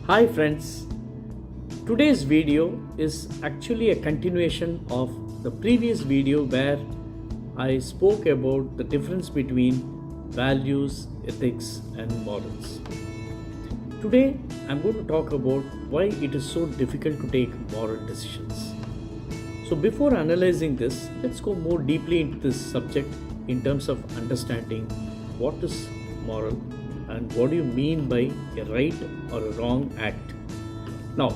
Hi friends, today's video is actually a continuation of the previous video where I spoke about the difference between values, ethics and morals. Today I'm going to talk about why it is so difficult to take moral decisions. So before analyzing this, let's go more deeply into this subject in terms of understanding what is moral and what do you mean by a right or a wrong act. Now,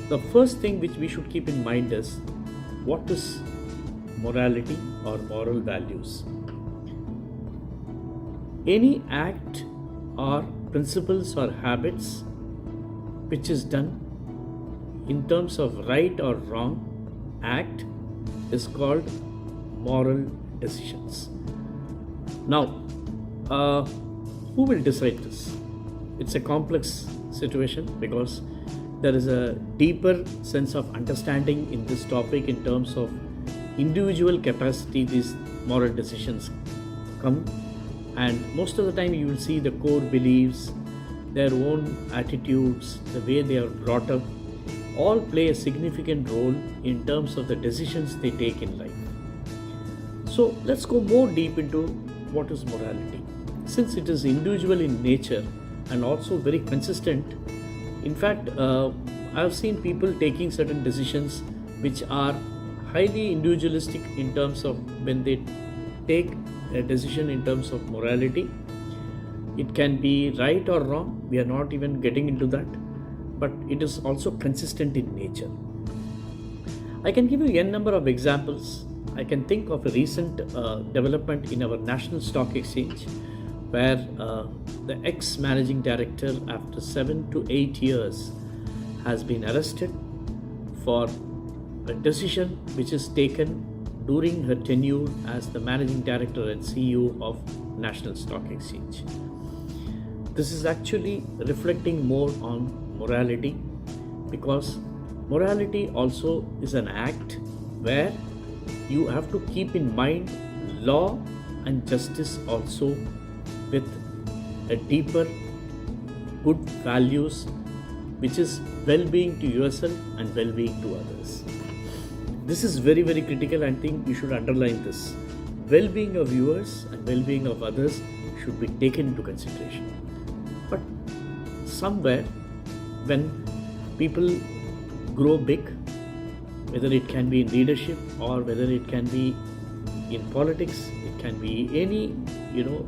the first thing which we should keep in mind is what is morality or moral values. Any act or principles or habits which is done in terms of right or wrong act is called moral decisions. Now, who will decide this? It's a complex situation because there is a deeper sense of understanding in this topic in terms of individual capacity these moral decisions come, and most of the time you will see the core beliefs, their own attitudes, the way they are brought up all play a significant role in terms of the decisions they take in life. So let's go more deep into what is morality. Since it is individual in nature and also very consistent, in fact, I have seen people taking certain decisions which are highly individualistic in terms of when they take a decision in terms of morality. It can be right or wrong, we are not even getting into that, but it is also consistent in nature. I can give you n number of examples. I can think of a recent development in our national stock exchange where the ex-managing director after 7 to 8 years has been arrested for a decision which is taken during her tenure as the managing director and CEO of National Stock Exchange. This is actually reflecting more on morality because morality also is an act where you have to keep in mind law and justice also with a deeper good values which is well-being to yourself and well-being to others. This is very critical. I think you should underline this. Well-being of yours and well-being of others should be taken into consideration. But somewhere when people grow big, whether it can be in leadership or whether it can be in politics, it can be any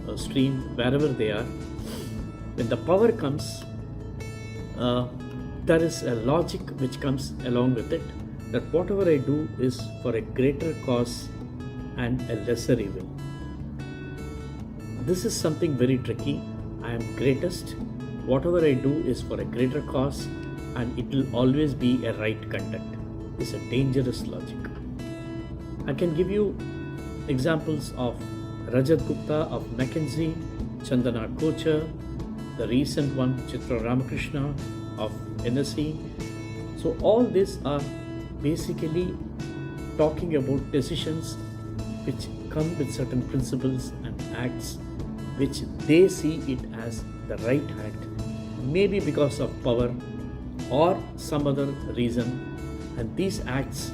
a stream wherever they are, when the power comes, there is a logic which comes along with it, that whatever I do is for a greater cause and a lesser evil. This is something very tricky. I am greatest, whatever I do is for a greater cause and it will always be a right conduct. It's a dangerous logic. I can give you examples of Rajat Gupta of McKinsey, Chandana Kochar, the recent one Chitra Ramakrishna of NSE. So all these are basically talking about decisions which come with certain principles and acts which they see it as the right act, maybe because of power or some other reason, and these acts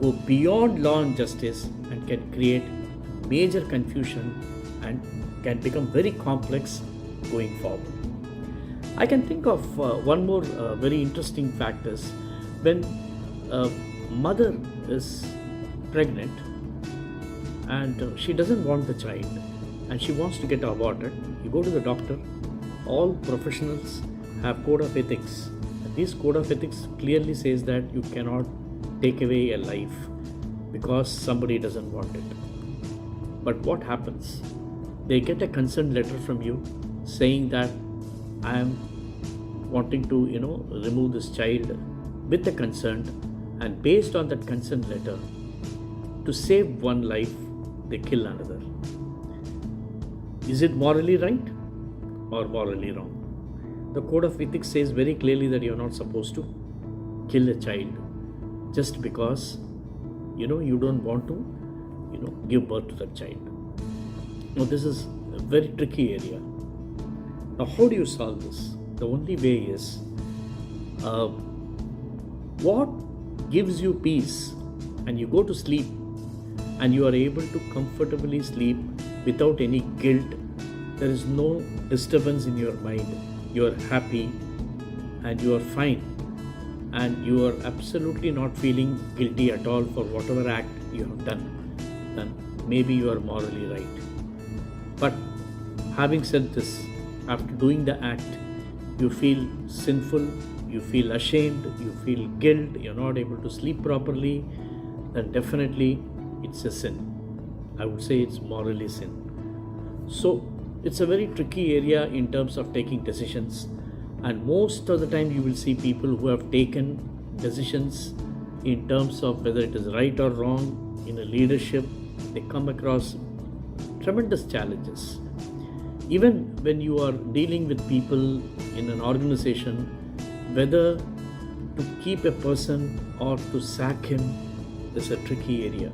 go beyond law and justice and can create major confusion and can become very complex going forward. I can think of one more very interesting fact is when a mother is pregnant and she doesn't want the child and she wants to get aborted. You go to the doctor, all professionals have code of ethics. This code of ethics clearly says that you cannot take away a life because somebody doesn't want it. But what happens? They get a consent letter from you saying that I am wanting to, remove this child with the consent, and based on that consent letter, to save one life, they kill another. Is it morally right or morally wrong? The code of ethics says very clearly that you're not supposed to kill a child just because you don't want to give birth to that child. Now this is a very tricky area. Now how do you solve this? The only way is Uh, what gives you peace? And you go to sleep and you are able to comfortably sleep without any guilt. There is no disturbance in your mind. You are happy and you are fine, and you are absolutely not feeling guilty at all for whatever act you have done. Then maybe you are morally right. But having said this, after doing the act, you feel sinful, you feel ashamed, you feel guilt, you're not able to sleep properly, then definitely it's a sin. I would say it's morally sin. So it's a very tricky area in terms of taking decisions, and most of the time you will see people who have taken decisions in terms of whether it is right or wrong in a leadership. They come across tremendous challenges. Even when you are dealing with people in an organization, whether to keep a person or to sack him is a tricky area.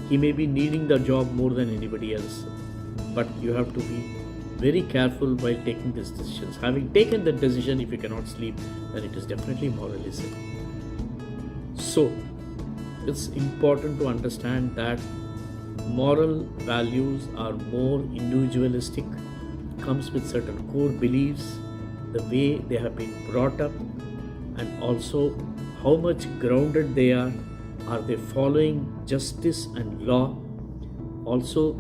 He may be needing the job more than anybody else, but you have to be very careful while taking these decisions. Having taken that decision, if you cannot sleep, then it is definitely morally sin. So it's important to understand that moral values are more individualistic, comes with certain core beliefs, the way they have been brought up, and also how much grounded they are. Are they following justice and law? Also,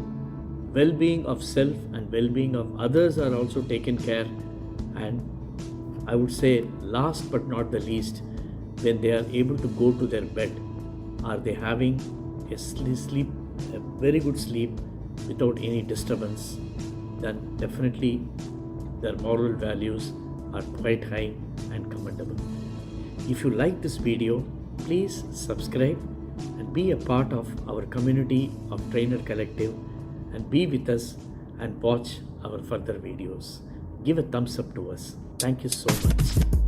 well-being of self and well-being of others are also taken care. And I would say, last but not the least, when they are able to go to their bed, are they having a very good sleep without any disturbance? Then definitely their moral values are quite high and commendable. If you like this video, please subscribe and be a part of our community of Trainer Collective, and be with us and watch our further videos. Give a thumbs up to us. Thank you so much.